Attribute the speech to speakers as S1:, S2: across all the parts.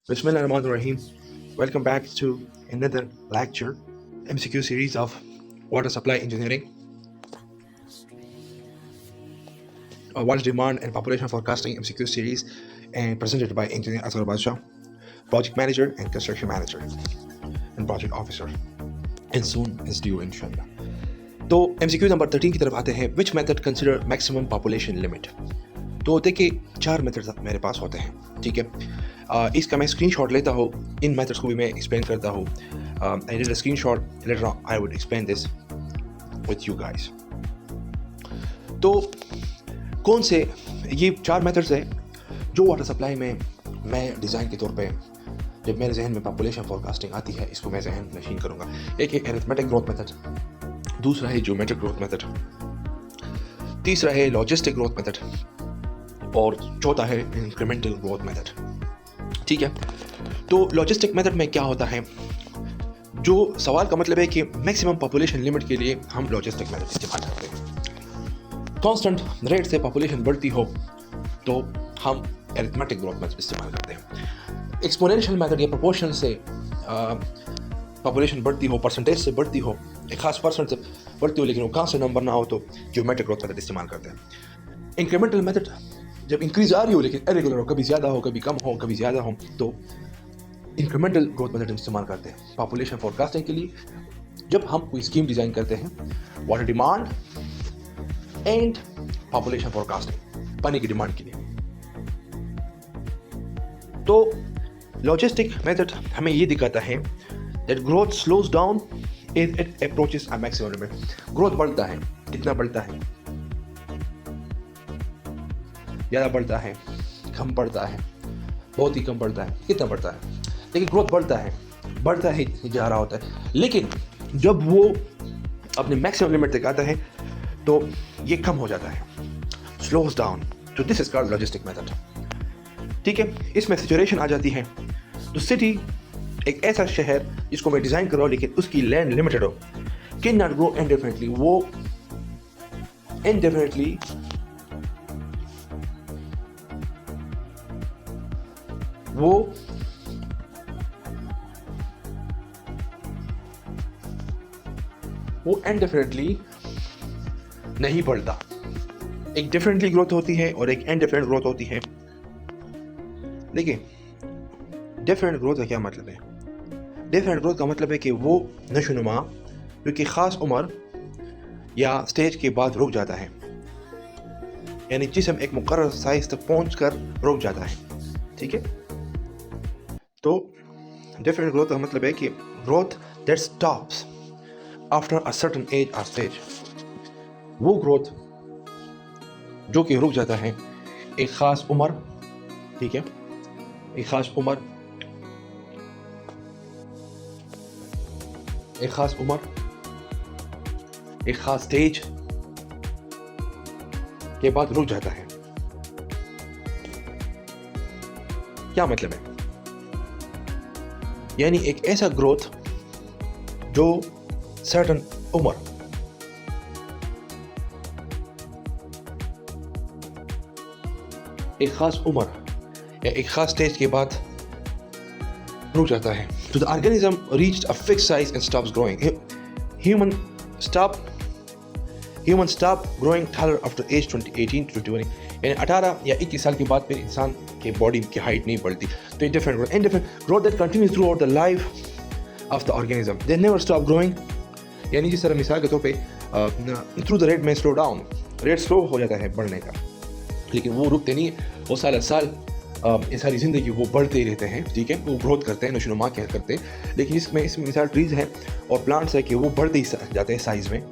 S1: Bismillahirrahmanirrahim. Welcome back to another lecture, MCQ series of water supply engineering, water demand and population forecasting MCQ series, and presented by Engineer Asghar Badshah, project manager and construction manager and project officer, and soon is due inshallah. तो MCQ number 13 की तरफ आते हैं. Which method consider maximum population limit. तो देखिए 4 methods मेरे पास होते हैं. ठीक है, इसका मैं स्क्रीनशॉट लेता हूँ. इन मेथड्स को भी मैं एक्सप्लेन करता हूँ. I did a screenshot, later I would explain this with you guys. तो कौन से ये 4 मेथड्स हैं जो वाटर सप्लाई में मैं डिज़ाइन के तौर पे जब मेरे जहन में पॉपुलेशन फोरकास्टिंग आती है इसको मैं जहन नशीन करूँगा. एक है एरिथमेटिक ग्रोथ मेथड, दूसरा है ज्योमेट्रिक ग्रोथ मेथड, तीसरा है लॉजिस्टिक ग्रोथ मेथड और चौथा है इंक्रीमेंटल ग्रोथ मेथड. ठीक है, तो लॉजिस्टिक मेथड में क्या होता है, जो सवाल का मतलब है कि मैक्सिमम पॉपुलेशन लिमिट के लिए हम लॉजिस्टिक मेथड इस्तेमाल करते हैं. कांस्टेंट रेट से पॉपुलेशन बढ़ती हो तो हम एरिथमेटिक ग्रोथ मेथड इस्तेमाल करते हैं. एक्सपोनेंशियल मेथड या प्रोपोर्शन से पॉपुलेशन बढ़ती हो, परसेंटेज से बढ़ती हो, एक खास परसेंट से बढ़ती हो लेकिन वो कांस्टेंट नंबर ना हो तो ज्योमेट्रिक ग्रोथ मेथड इस्तेमाल करते हैं. इंक्रीमेंटल मेथड जब इंक्रीज आ रही हो लेकिन इरेगुलर हो, कभी ज़्यादा हो कभी कम हो कभी ज़्यादा हो, तो इंक्रीमेंटल ग्रोथ मेथड इस्तेमाल करते हैं पॉपुलेशन फोरकास्टिंग के लिए. जब हम कोई स्कीम डिज़ाइन करते हैं water demand and population forecasting, पानी की डिमांड के लिए. तो लॉजिस्टिक मेथड हमें ये दिखाता है that growth slows down is it approaches a maximum limit. Growth बढ़ता है, कितना बढ़ता है, ज़्यादा बढ़ता है, कम बढ़ता है, बहुत ही कम बढ़ता है, कितना बढ़ता है, लेकिन ग्रोथ बढ़ता ही जा रहा होता है. लेकिन जब वो अपने मैक्सिमम लिमिट तक आता है तो ये कम हो जाता है, स्लोज डाउन. तो this is called logistic method. ठीक है, इसमें सिचुएशन आ जाती है. तो सिटी एक ऐसा शहर जिसको मैं डिज़ाइन कर रहा हूँ लेकिन उसकी लैंड लिमिटेड हो, कैन नॉट ग्रो इंडेफिनिटली. वो इंडेफिनिटली वो इंडेफिनिटली नहीं बढ़ता. एक डेफिनेटली ग्रोथ होती है और एक इनडेफिनिट ग्रोथ होती है. देखिए डेफिनेट ग्रोथ का क्या मतलब है. डेफिनेट ग्रोथ का मतलब है कि वो नशोनुमा जो कि ख़ास उम्र या स्टेज के बाद रुक जाता है, यानी जिस्म एक मुकर्रर साइज तक पहुँच कर रुक जाता है. ठीक है, तो डेफिनेट ग्रोथ का मतलब है कि growth that stops after a certain age और स्टेज. वो ग्रोथ जो कि रुक जाता है एक ख़ास उम्र. ठीक है, एक ख़ास उम्र, एक ख़ास उम्र, एक ख़ास स्टेज के बाद रुक जाता है. क्या मतलब है, यानी एक ऐसा ग्रोथ जो सर्टेन उम्र, एक ख़ास उम्र या एक ख़ास स्टेज के बाद रुक जाता है. तो the organism reached a fixed size and stops growing. Human stop growing taller after age 18 to 20, यानी 18 या 21 साल के बाद फिर इंसान के बॉडी की हाइट नहीं बढ़ती. तो indifferent growth that continues through out the life of the organism, they never stop growing. यानी जिस तरह मिसाल के तौर पे थ्रू द रेट में स्लो डाउन, रेट स्लो हो जाता है बढ़ने का लेकिन वो रुकते नहीं. वो साल साल सारी ज़िंदगी वो बढ़ते ही रहते हैं. ठीक है, वो ग्रोथ करते हैं, नशोनुमा क्या करते हैं. लेकिन इसमें मिसाल ट्रीज़ हैं और प्लांट्स है कि वो बढ़ते ही जाते हैं साइज़ में,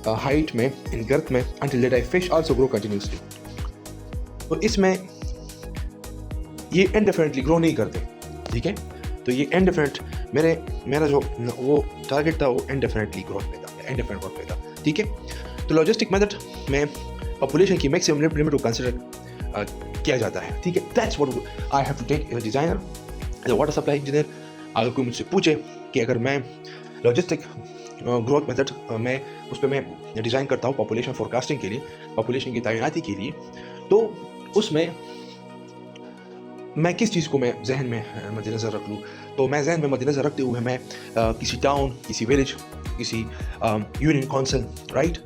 S1: हाइट में, इन गर्थ में, until they die. Fish also grow continuously. तो इसमें ये इंडेफिनिटली ग्रो नहीं करते. ठीक है, तो ये इंडेफिनिट मेरा जो वो टारगेट था वो इंडेफिनिटली ग्रोथ पे था, इंडेफिनिट ग्रोथ पे था. ठीक है, तो लॉजिस्टिक मेथड में पॉपुलेशन की मैक्सिमम लिमिट को कंसिडर किया जाता है. ठीक है, that's what I have to take as a designer, as a water supply engineer. अगर कोई मुझसे पूछे कि अगर मैं लॉजिस्टिक ग्रोथ मेथड में उस पर मैं डिज़ाइन करता हूँ पॉपुलेशन फोरकास्टिंग के लिए, पॉपुलेशन की तैनाती के लिए, तो उसमें मैं किस चीज़ को मैं जहन में मद्देनज़र रख लूँ, तो मैं जहन में मद्देनज़र रखते हुए मैं किसी टाउन, किसी विलेज, किसी यूनियन काउंसिल, राइट,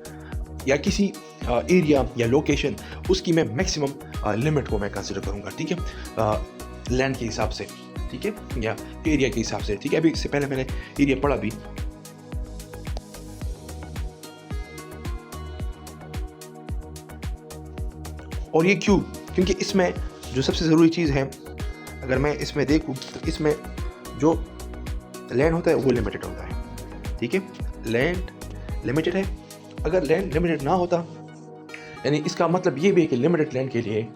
S1: या किसी एरिया या लोकेशन, उसकी मैं मैक्सिमम लिमिट को मैं कंसिडर करूँगा, ठीक है, लैंड के हिसाब से, ठीक है, या एरिया के हिसाब से, ठीक है। अभी इससे पहले मैंने एरिया पढ़ा भी, और ये क्यों, क्योंकि इसमें जो सबसे ज़रूरी चीज़ है, अगर मैं इसमें देखूँ तो इसमें जो लैंड होता है वो लिमिटेड होता है, ठीक है, लैंड लिमिटेड है। अगर लैंड लिमिटेड ना होता, यानी इसका मतलब ये भी है कि लिमिटेड लैंड के लिए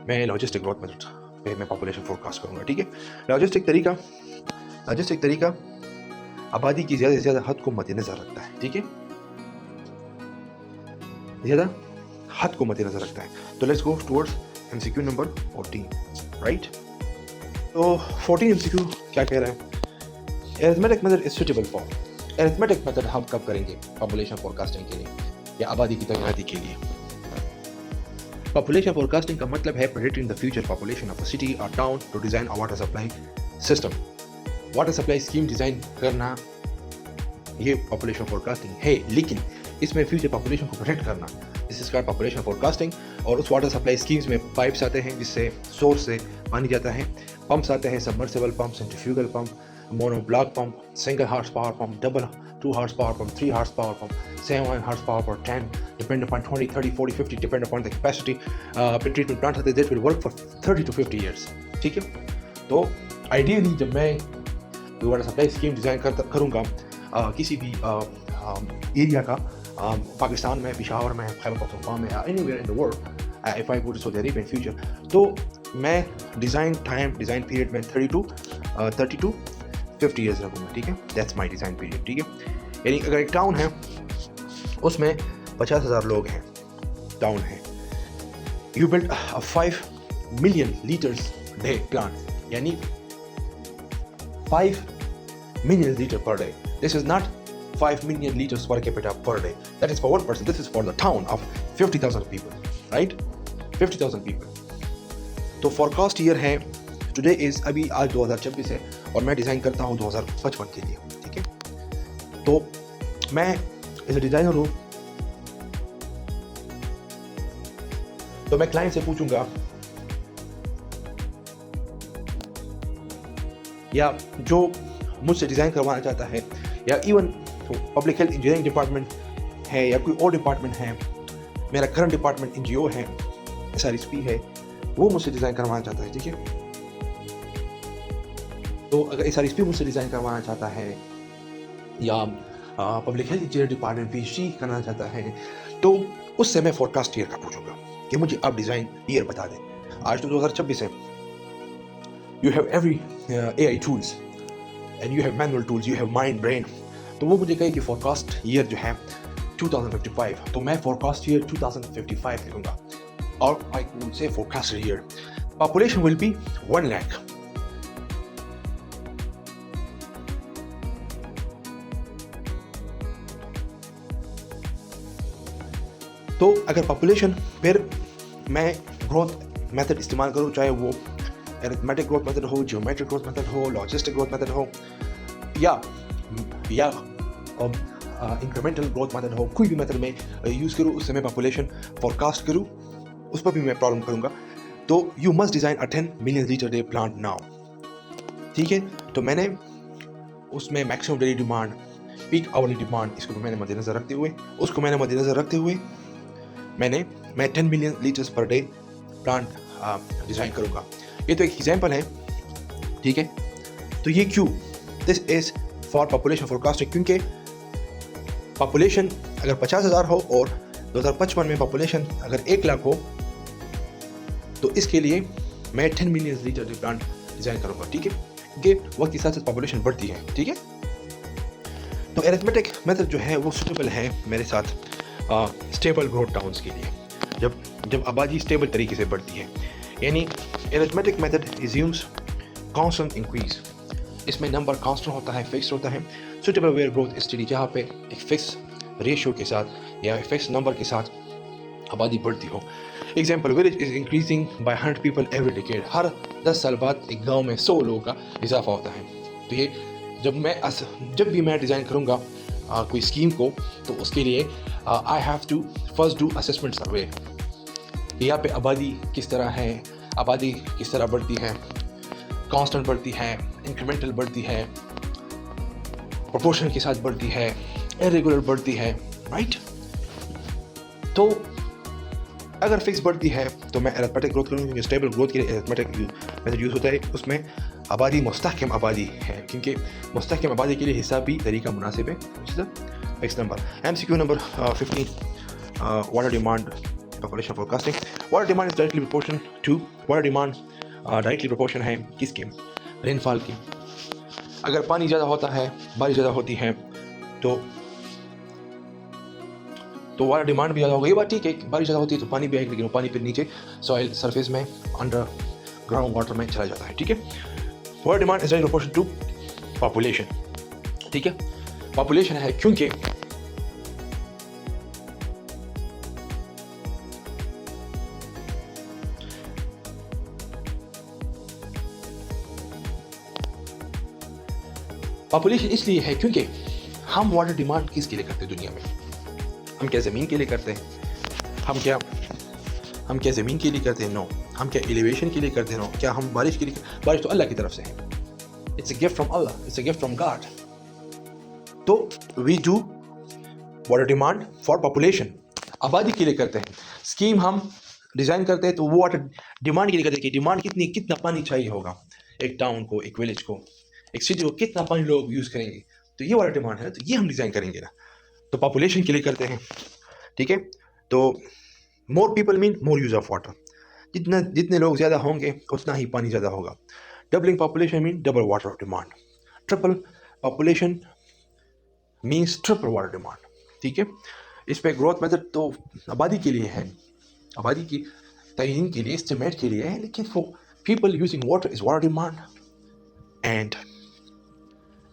S1: मैं लॉजिस्टिक ग्रोथ मेथड पे मैं पॉपुलेशन फोरकास्ट करूँगा, ठीक है। लॉजिस्टिक तरीका आबादी की ज़्यादा से ज़्यादा हद को मद्देनज़र रखता है, ठीक है, ज़्यादा हद को मद्देनज़र रखता है। तो let's go towards MCQ number 14, right. तो 14 MCQ क्या कह रहा है? Arithmetic method is suitable for, arithmetic method हम कब करेंगे पॉपुलेशन फोरकास्टिंग के लिए या आबादी की तैनाती के लिए? पॉपुलेशन फोरकास्टिंग का मतलब है predicting the future population of a city और town to design a water supply system. Water supply scheme design करना ये पॉपुलेशन फोरकास्टिंग है, लेकिन इसमें फ्यूचर पॉपुलेशन को प्रोटेक्ट करना, this is called population forecasting. और उस वाटर सप्लाई स्कीम्स में पाइप्स आते हैं जिससे सोर्स से पानी जाता है, पंप्स आते हैं, submersible pump, centrifugal pump, mono block pump, single horse power pump, double 2 horse power pump, 3 horse power pump, 7 horse power pump, 10, depend upon 20, 30, 40, 50, depend upon the capacity. Treatment plant होते हैं that will work for 30 to 50 years, ठीक है। तो ideally जब मैं water supply scheme design करूँगा किसी भी एरिया का, पाकिस्तान में, पिशावर में, खैबर पख्तूनख्वा में, या anywhere in the world, if I go to Saudi Arabia in future, तो मैं डिज़ाइन पीरियड में 30 to 50 ईयर्स रखूँगा, ठीक है। दैट्स माई डिज़ाइन पीरियड, ठीक है। यानी अगर एक टाउन है उसमें 50,000 लोग हैं, टाउन है, you build a 5 million litres day plant, यानी 5 million liters per day. This is not 5 million liters per capita per day. That is for one person. This is for the town of 50,000 people, right? 50,000 people. तो forecast year है, today is अभी आज 2026 है और मैं design करता हूँ 2055 के लिए, ठीक है। तो मैं एज ए डिज़ाइनर हूँ, तो मैं क्लाइंट से पूछूंगा या जो मुझसे डिज़ाइन करवाना चाहता है, या even public health engineering department है या कोई और डिपार्टमेंट है, मेरा करंट डिपार्टमेंट NGO है, SRSP है, वो मुझसे डिज़ाइन करवाना चाहता है, ठीक है। तो अगर SRSP मुझसे डिज़ाइन करवाना चाहता है या public health engineering department PhD करना चाहता है, तो उससे मैं फोरकास्ट ईयर का पूछूंगा कि मुझे आप डिज़ाइन ईयर बता दें। आज तो 2026 है, you have every AI tools and you have manual tools, you have mind brain, तो वो मुझे कहे कि forecast year जो है 2055, तो मैं forecast year 2055 लिखूंगा, और I would say forecast year population will be 1 lakh। तो अगर population, फिर मैं growth method इस्तेमाल करूँ, चाहे वो अरिथमेटिक ग्रोथ मेथड हो, जियोमेट्रिक ग्रोथ मेथड हो, लॉजिस्टिक ग्रोथ मेथड हो, या इंक्रीमेंटल ग्रोथ मेथड हो, कोई भी मेथड में यूज़ करूँ, उससे मैं पॉपुलेशन फोरकास्ट करूँ, उस पर भी मैं प्रॉब्लम करूँगा। तो you must design a 10 million litre day plant now, ठीक है। तो मैंने उसमें maximum daily demand, peak hourly demand, इसको मैंने मद्देनज़र रखते हुए मैं 10 million litres per day plant design करूँगा। ये तो एक एग्जाम्पल है, ठीक है। तो ये क्यों? This is for population forecasting, क्योंकि पॉपुलेशन अगर 50,000 हो और 2055 में पॉपुलेशन अगर 1 लाख हो, तो इसके लिए मैं 10 मिलियन लीटर प्लांट डिज़ाइन करूँगा, ठीक है, क्योंकि वक्त के साथ साथ पॉपुलेशन बढ़ती है, ठीक है। तो अरिथमेटिक मेथड जो है वो सूटेबल है मेरे साथ स्टेबल ग्रोथ टाउन्स के लिए, जब आबादी स्टेबल तरीके से बढ़ती है। यानी arithmetic method assumes constant increase, इसमें नंबर कांस्टेंट होता है, फिक्स होता है। सुटेबल वेयर ग्रोथ स्टडी, जहाँ पे एक फिक्स रेशियो के साथ या फिक्स नंबर के साथ आबादी बढ़ती हो। Example, village is increasing by 100 people every decade. हर 10 साल बाद एक गांव में 100 लोगों का इजाफा होता है। तो ये जब भी मैं डिज़ाइन करूँगा कोई स्कीम को, तो उसके लिए I have to first do assessment survey. यहाँ पे आबादी किस तरह है, आबादी किस तरह बढ़ती है, कांस्टेंट बढ़ती है, इंक्रीमेंटल बढ़ती है, प्रोपोर्शन के साथ बढ़ती है, इरेगुलर बढ़ती है, राइट। तो अगर फिक्स बढ़ती है तो मैं अरिथमेटिक ग्रोथ करूँगा, क्योंकि स्टेबल ग्रोथ के लिए अरिथमेटिक मेथड यूज़ होता है। उसमें आबादी मुस्तहकम आबादी है, क्योंकि मुस्तहकम आबादी के लिए हिसाब भी तरीका मुनासिब है। Next number, MCQ number 15, water demand population forecasting. Water demand is directly proportional to, water demand directly proportion है किसकी? रेनफॉल की। अगर पानी ज़्यादा होता है, बारिश ज़्यादा होती है, तो वाटर डिमांड भी ज़्यादा होगा। ये बात ठीक है, बारिश ज़्यादा होती है तो पानी भी आएगा, लेकिन वो पानी फिर नीचे सॉइल सरफेस में अंडर ग्राउंड वाटर में चला जाता है, ठीक है। Water demand is directly proportional to population, ठीक है। पॉपुलेशन है क्योंकि पॉपुलेशन इसलिए है क्योंकि हम वाटर डिमांड किसके लिए करते हैं दुनिया में? हम क्या ज़मीन के लिए करते हैं? हम क्या ज़मीन के लिए करते हैं? नो। हम क्या एलिवेशन के लिए करते हैं? नो। क्या हम बारिश के लिए? बारिश तो अल्लाह की तरफ से है, it's a gift from Allah, it's a gift from God. तो we do water demand for population, आबादी के लिए करते हैं। स्कीम हम डिज़ाइन करते हैं तो वो वाटर डिमांड के लिए करते हैं कि डिमांड कितना पानी चाहिए होगा एक टाउन को, एक विलेज को, एक सिटी को, कितना पानी लोग यूज़ करेंगे। तो ये वाटर डिमांड है, तो ये हम डिज़ाइन करेंगे ना। तो पॉपुलेशन के लिए करते हैं, ठीक है। तो more people mean more use of water. जितने लोग ज़्यादा होंगे उतना ही पानी ज़्यादा होगा। Doubling population mean double water demand. Triple population means triple water demand, ठीक है। इस पे ग्रोथ मेथड तो आबादी के लिए है, आबादी की तयीन के लिए, एस्टिमेट के लिए है, लेकिन for people using water is water demand. And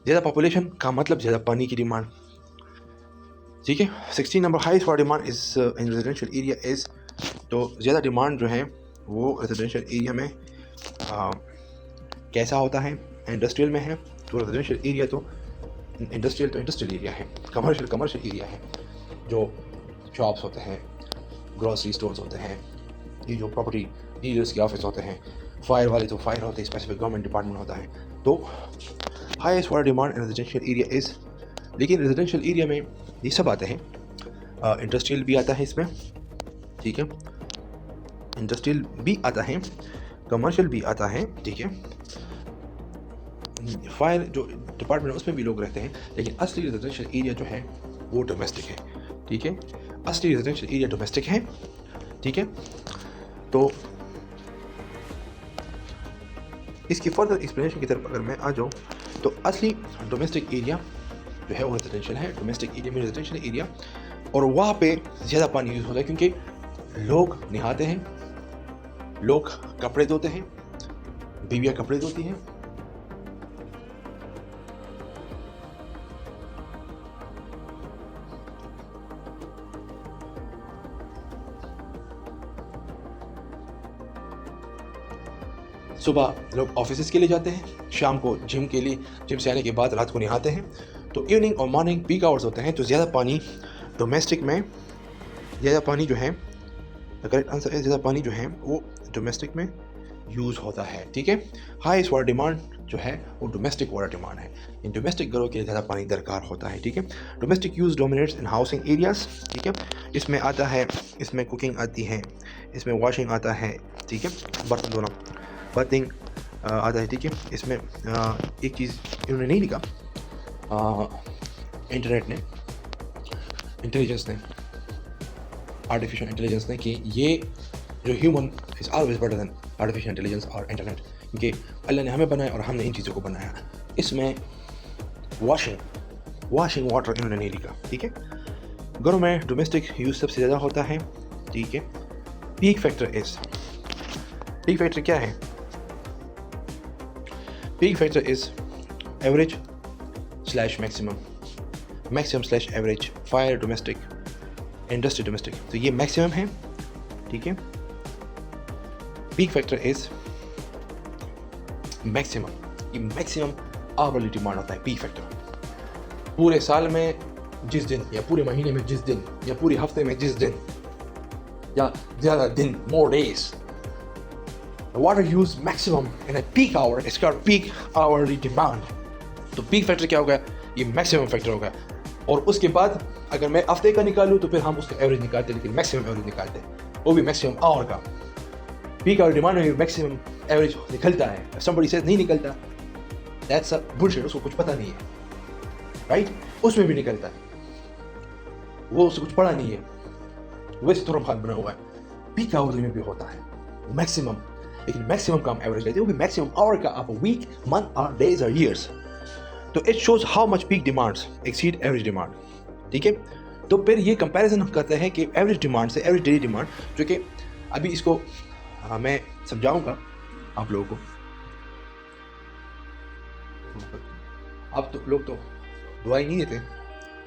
S1: ज़्यादा पॉपुलेशन का मतलब ज़्यादा पानी की डिमांड, ठीक है। 16 number, highest water demand is in residential area is. तो ज़्यादा डिमांड जो है वो रेजिडेंशियल एरिया में कैसा होता है? इंडस्ट्रियल में है। तो रेजिडेंशियल एरिया तो इंडस्ट्रियल एरिया है, कमर्शियल एरिया है, जो शॉप्स होते हैं, ग्रोसरी स्टोर्स होते हैं, ये जो प्रॉपर्टी डीलर्स के ऑफिस होते हैं, फायर वाले तो फायर होते हैं, स्पेसिफिक गवर्नमेंट डिपार्टमेंट होता है। तो highest water demand in residential area is. लेकिन रेजिडेंशियल एरिया में ये सब आते हैं, इंडस्ट्रियल भी आता है इसमें, ठीक है, इंडस्ट्रियल भी आता है, कमर्शियल भी आता है, ठीक है। फायर जो डिपार्टमेंट है उसमें भी लोग रहते हैं, लेकिन असली रेजिडेंशियल एरिया जो है वो डोमेस्टिक है, ठीक है। असली रेजिडेंशियल एरिया डोमेस्टिक है, ठीक है। तो इसकी फर्दर एक्सप्लेनेशन की तरफ अगर मैं आ जाऊँ, तो असली डोमेस्टिक एरिया जो है वो रेजिडेंशियल है। डोमेस्टिक एरिया में रेजिडेंशियल एरिया, और वहाँ पे ज़्यादा पानी यूज़ होता है क्योंकि लोग नहाते हैं, लोग कपड़े धोते हैं, बीवियाँ कपड़े धोती हैं, सुबह लोग ऑफिस के लिए जाते हैं, शाम को जिम के लिए, जिम से आने के बाद रात को नहाते हैं। तो इवनिंग और मॉर्निंग पीक आवर्स होते हैं। तो ज़्यादा पानी डोमेस्टिक में, ज़्यादा पानी जो है, करेक्ट आंसर है ज़्यादा पानी जो है वो डोमेस्टिक में यूज़ होता है, ठीक है। हाईएस्ट वाटर डिमांड जो है वो डोमेस्टिक वाटर डिमांड है। इन डोमेस्टिक घरों के लिए ज़्यादा पानी दरकार होता है, ठीक है। डोमेस्टिक यूज़ डोमिनेट्स इन हाउसिंग एरियाज, ठीक है। इसमें आता है, इसमें कुकिंग आती है, इसमें वॉशिंग आता है, ठीक है, बर्तन धोना, बर्थिंग आता है, ठीक है। इसमें एक चीज़ इन्होंने नहीं लिखा, इंटरनेट ने, इंटेलिजेंस ने, आर्टिफिशियल इंटेलिजेंस ने, कि ये जो human is always better than artificial intelligence और इंटरनेट, क्योंकि अल्लाह ने हमें बनाया और हमने इन चीज़ों को बनाया। इसमें वॉशिंग वाटर इन्होंने नहीं लिखा, ठीक है। घरों में डोमेस्टिक यूज़ सबसे ज़्यादा होता है, ठीक है। पीक फैक्टर क्या है? Peak factor is average slash maximum slash average, fire domestic, industry domestic. तो ये मैक्सिमम है, ठीक है, पीक फैक्टर इज मैक्सिमम, ये मैक्सिमम आवरली डिमांड होता है पीक फैक्टर। पूरे साल में जिस दिन, या पूरे महीने में जिस दिन, या पूरे हफ्ते में जिस दिन, या ज़्यादा दिन, more days, water use maximum in a peak hour is called peak hourly demand. तो पीक फैक्टर क्या होगा? ये मैक्सिमम फैक्टर होगा। और उसके बाद अगर मैं हफ्ते का निकालूँ तो फिर हम उसका एवरेज निकालते हैं, लेकिन मैक्सिमम एवरेज निकालते हैं, वो भी मैक्सिमम आवर का। पीक आवर डिमांड में मैक्सिमम एवरेज निकलता है, somebody says नहीं निकलता, that's a bullshit, उसको कुछ पता नहीं है, राइट? उसमें भी निकलता है, वो उसको कुछ पढ़ा नहीं है, वैसे तुरंत खान बना हुआ है। पीक आवर में भी होता है मैक्सिमम, लेकिन मैक्सिमम का हम एवरेज लेते हैं, वो भी मैक्सिमम आवर का ऑफ अ वीक, मंथ और डेज और ईयर्स। तो it shows how much peak demands exceed average demand, ठीक है? तो फिर ये कंपैरिजन हम करते हैं कि एवरेज डिमांड से एवरेज डेली डिमांड, जो कि अभी इसको मैं समझाऊंगा आप लोगों को। आप तो लोग तो दुआई नहीं देते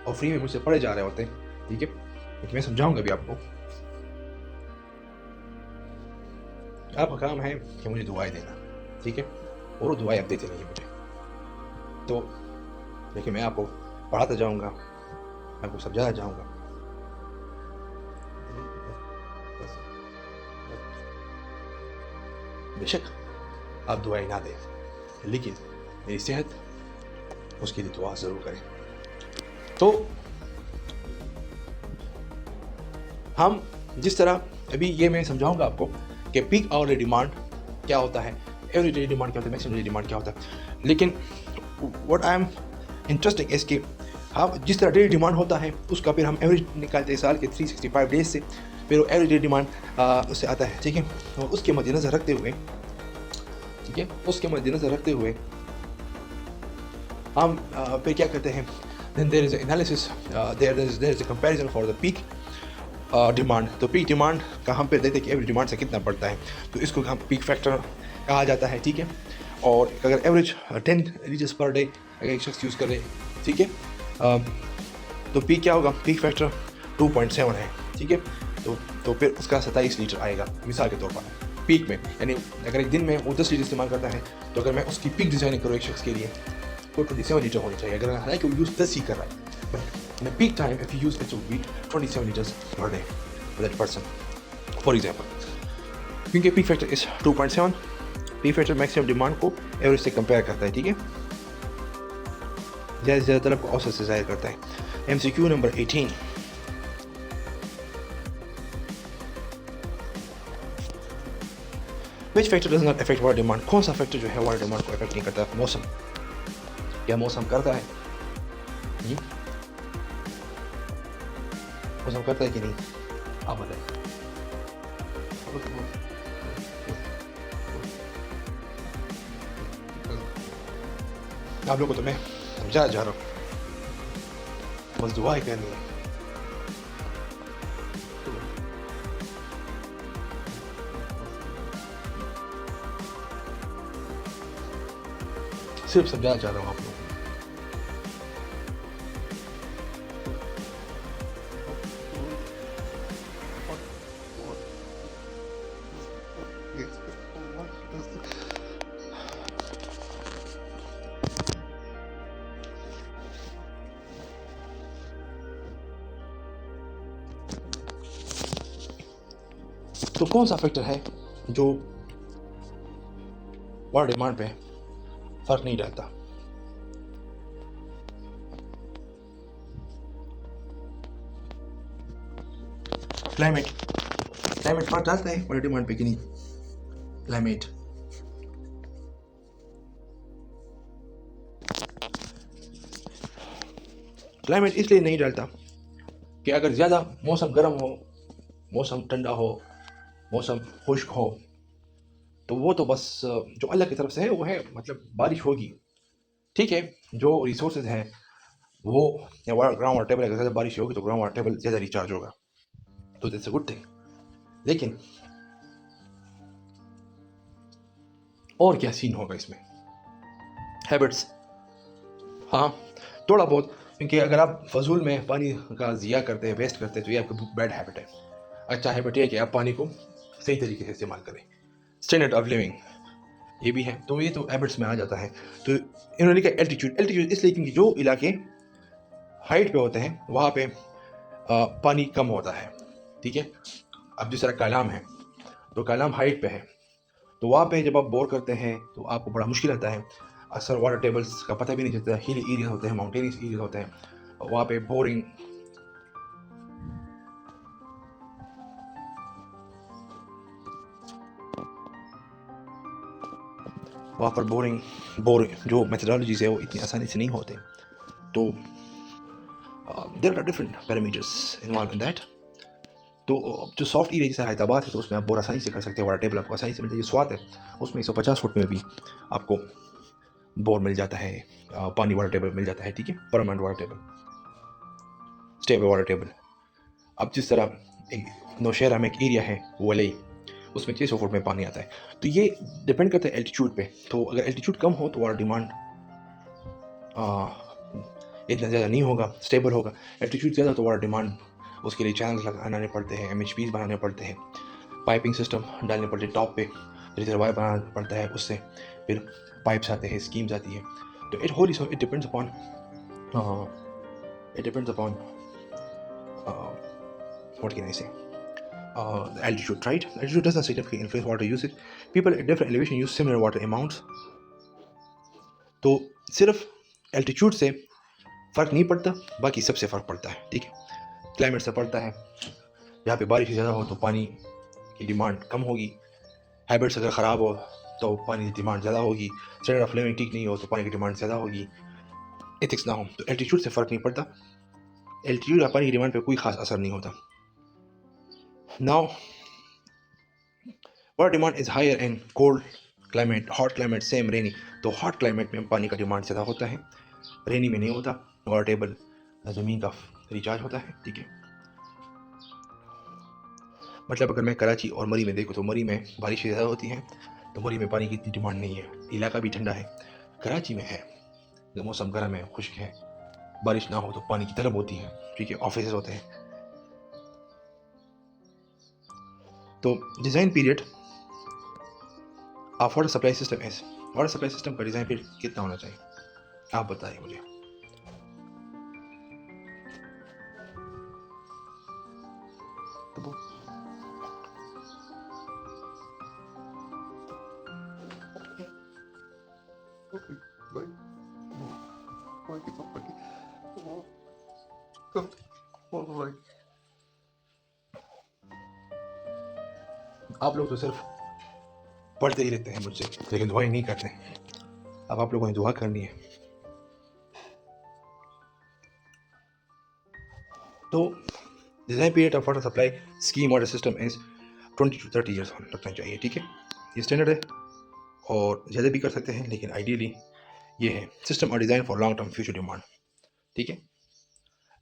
S1: और फ्री में मुझसे पढ़े जा रहे होते हैं, ठीक है? लेकिन मैं समझाऊंगा भी आपको। आपका काम है कि मुझे दुआएं देना, ठीक है? और वो दुआएं आप देते नहीं मुझे, तो लेकिन मैं आपको पढ़ाता जाऊंगा, मैं आपको समझाता जाऊंगा। बेशक आप दुआएं ना दें, लेकिन मेरी सेहत, उसके लिए दुआ ज़रूर करें। तो हम जिस तरह अभी ये मैं समझाऊंगा आपको कि पीक आवरली डिमांड क्या होता है, एवरेज डेली डिमांड क्या होता है, मैक्सिमम डेली डिमांड क्या होता है। लेकिन what I am interesting is कि हम जिस तरह डेली डिमांड होता है उसका फिर हम एवरेज निकालते हैं साल के 365 डेज से, फिर वो एवरेज डेली डिमांड उससे आता है, ठीक है? और उसके मद्देनज़र रखते हुए, ठीक है, उसके मद्देनज़र रखते हुए हम फिर क्या करते हैं, then there is an analysis, there is a comparison for the peak demand. तो पीक डिमांड का हम फिर देखते हैं कि एवरेज डिमांड से कितना बढ़ता है, तो इसको हम पीक फैक्टर कहा जाता है, ठीक है? और अगर एवरेज 10 लीटर्स पर डे अगर एक शख्स यूज़ करे, ठीक है, तो पीक क्या होगा? पीक फैक्टर 2.7 है, ठीक है? तो फिर उसका 27 लीटर आएगा मिसाल के तौर पर पीक में। यानी अगर एक दिन में वो 10 लीटर इस्तेमाल करता है, तो अगर मैं उसकी पीक डिज़ाइन करूँ एक शख्स के लिए, तो 27 लीटर होनी चाहिए। अगर हालांकि वो यूज़ 10 ही कर रहा है, but in a peak time if you use it would be 27 liters per day for that person, for example। क्योंकि peak factor is 2.7, peak factor maximum demand को एवरेज से कंपेयर करता है, ठीक है? ज़्यादा से ज़्यादा तलब को औसत से ज़ाहिर करता है। MCQ number 18, which factor does not affect water demand? कौन सा फैक्टर जो है वाटर डिमांड को अफेक्ट नहीं करता? मौसम। क्या मौसम करता है? मौसम करता है कि नहीं? आप बताएं। आप लोगों को तो मैं समझा जा रहा हूँ, बस दुआ ही करनी है। सिर्फ समझा जा रहा हूँ आप लोगों को। तो कौन सा फैक्टर है जो वाटर डिमांड पे फर्क नहीं डालता? क्लाइमेट फर्क डालता है वाटर डिमांड पे कि नहीं? क्लाइमेट इसलिए नहीं डालता कि अगर ज़्यादा मौसम गर्म हो, मौसम ठंडा हो, मौसम खुश्क हो, तो वो तो बस जो अल्लाह की तरफ से है वो है, मतलब बारिश होगी, ठीक है? जो रिसोर्सेज हैं वो, या ग्राउंड वाटर टेबल, अगर ज़्यादा बारिश होगी तो ग्राउंड वाटर टेबल ज़्यादा रिचार्ज होगा, तो दैट्स अ गुड थिंग। लेकिन और क्या सीन होगा इसमें? हैबिट्स, हाँ थोड़ा बहुत, क्योंकि अगर आप फजूल में पानी का ज़िया करते हैं, वेस्ट करते हैं, तो ये आपका बैड हैबिट है। अच्छा हैबिट है कि आप पानी को सही तरीके से इस्तेमाल करें। स्टैंडर्ड ऑफ लिविंग ये भी है, तो ये तो हैबिट्स में आ जाता है। तो इन्होंने लिखा एल्टीट्यूड इसलिए क्योंकि जो इलाके हाइट पे होते हैं वहाँ पे पानी कम होता है, ठीक है। अब जिस तरह कालाम है, तो कालाम हाइट पे है, तो वहाँ पे जब आप बोर करते हैं तो आपको बड़ा मुश्किल आता है। अक्सर वाटर टेबल्स का पता भी नहीं चलता, हिल एरिया होते हैं, माउंटेनियस एरिया होते हैं, वहाँ पे बोरिंग जो मेथडोलॉजीज है वो इतनी आसानी से नहीं होते। तो there are different parameters involve in that. तो जो सॉफ्ट एरिया जैसे हैदराबाद है तो उसमें आप बोर आसानी से कर सकते हैं, वाटर टेबल आपको आसानी से मिलता है। जो स्वात है उसमें 150 फुट में भी आपको बोर मिल जाता है, पानी वाटर टेबल मिल जाता है, ठीक है, permanent water table, stable water table. अब जिस तरह एक नौशहरा में एक एरिया है वलई, उसमें 600 फुट में पानी आता है। तो ये डिपेंड करता है एल्टीट्यूड पे। तो अगर एल्टीट्यूड कम हो तो वाटर डिमांड इतना ज़्यादा नहीं होगा, स्टेबल होगा। एल्टीट्यूड ज़्यादा तो वाटर डिमांड, उसके लिए चैनल्स लगाने पड़ते हैं, MHPs बनाने पड़ते हैं, पाइपिंग सिस्टम डालने पड़ते हैं, टॉप पे रिजर्वायर बनाना पड़ता है, उससे फिर पाइप्स आते हैं, स्कीम्स आती है। तो it depends upon what can I say? Altitude, right? Altitude does not significantly influence water usage. People at different elevation use similar water amounts. तो सिर्फ एल्टीट्यूड से फ़र्क नहीं पड़ता, बाकी सबसे फ़र्क पड़ता है, ठीक है। क्लाइमेट से पड़ता है, यहाँ पे बारिश ज़्यादा हो तो पानी की डिमांड कम होगी, हैबिट्स अगर ख़राब हो तो पानी की डिमांड ज़्यादा होगी, स्टैंडर्ड ऑफ लिविंग ठीक नहीं हो तो पानी की डिमांड ज़्यादा होगी, एथिक्स ना हो। तो एल्टीट्यूड से फ़र्क नहीं पड़ता, एल्टीट्यूड का पानी की डिमांड पे कोई ख़ास असर नहीं होता। Now water demand is higher in cold climate, hot climate same rainy. तो हॉट क्लाइमेट में पानी का डिमांड ज़्यादा होता है, रेनी में नहीं होता। वाटर टेबल ज़मीन का रिचार्ज होता है, ठीक है। मतलब अगर मैं कराची और मरी में देखूँ तो मरी में बारिश ज़्यादा होती है, तो मरी में पानी की इतनी डिमांड नहीं है, इलाका भी ठंडा है। कराची में है, मौसम गर्म है, खुश्क है, बारिश ना हो तो पानी की तलब होती है, ठीक है, ऑफिस होते हैं। तो design period of water supply system is, water supply system का डिज़ाइन पीरियड कितना होना चाहिए, आप बताइए मुझे। आप लोग तो सिर्फ पढ़ते ही रहते हैं मुझसे, लेकिन दुआएं नहीं करते। अब आप लोगों ने दुआ करनी है। तो design period of water supply scheme water system is 20 to 30 years रखना चाहिए, ठीक है। ये स्टैंडर्ड है और ज़्यादा भी कर सकते हैं, लेकिन आइडियली ये है सिस्टम और design for long term future demand, ठीक है।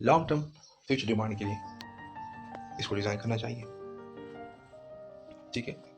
S1: लॉन्ग टर्म फ्यूचर डिमांड के लिए इसको डिज़ाइन करना चाहिए, ठीक है।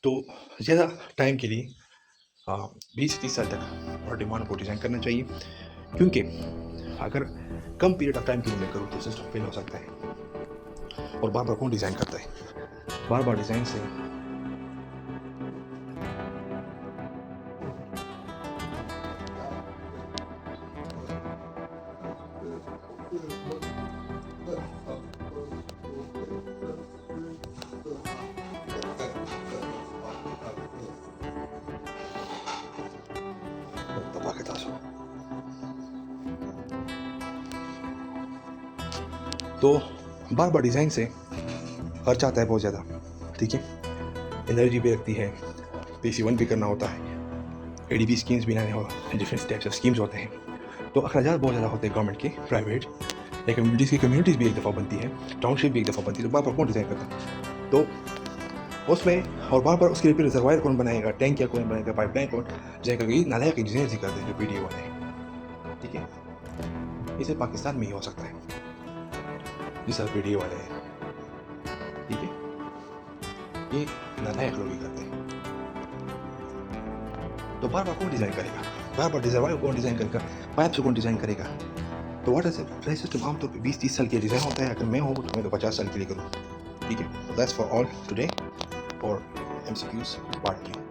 S1: तो ज़्यादा टाइम के लिए 20 से 30 साल तक और डिमांड को डिज़ाइन करना चाहिए, क्योंकि अगर कम पीरियड ऑफ टाइम के लिए मैं करूँ तो सिस्टम फेल हो सकता है। और बार बार कौन डिज़ाइन करता है, बार बार डिज़ाइन से तो बार बार डिज़ाइन से खर्चा आता है बहुत ज़्यादा, ठीक है। एनर्जी भी लगती है, PC1 भी करना होता है, ADB स्कीम्स भी लाने हो, डिफरेंट टाइप्स ऑफ स्कीम्स होते हैं। तो अखराजात बहुत ज़्यादा होते हैं गवर्नमेंट के, प्राइवेट, लेकिन जिसकी कम्युनिटीज़ भी एक दफ़ा बनती है, टाउनशिप भी एक दफ़ा बनती है, तो बार बार कौन डिज़ाइन करता है? तो उसमें और बार बार उसके लिए रिजर्वायर कौन बनाएगा, टैंक या कौन बनाएगा, पाइपलाइन कौन डिज़ाइन करेगा? ये नालायक इंजीनियर ही करते हैं जो पीडीए वाले हैं, ठीक है? इसे पाकिस्तान में ही हो सकता है जिस तरह पीडीए वाले हैं, ठीक है? ये नालायक लोग ही करते हैं। तो बार बार कौन डिज़ाइन करेगा? बार बार रिजर्वायर कौन डिज़ाइन करेगा? पाइप से कौन डिज़ाइन करेगा? तो वाटर सप्लाई सिस्टम आमतौर पे 20-30 साल के डिज़ाइन होता है। अगर मैं हूँ तो मैं तो 50 साल के लिए करूँ, ठीक है? दैट्स फॉर ऑल टुडे और MCQs पार्ट 2।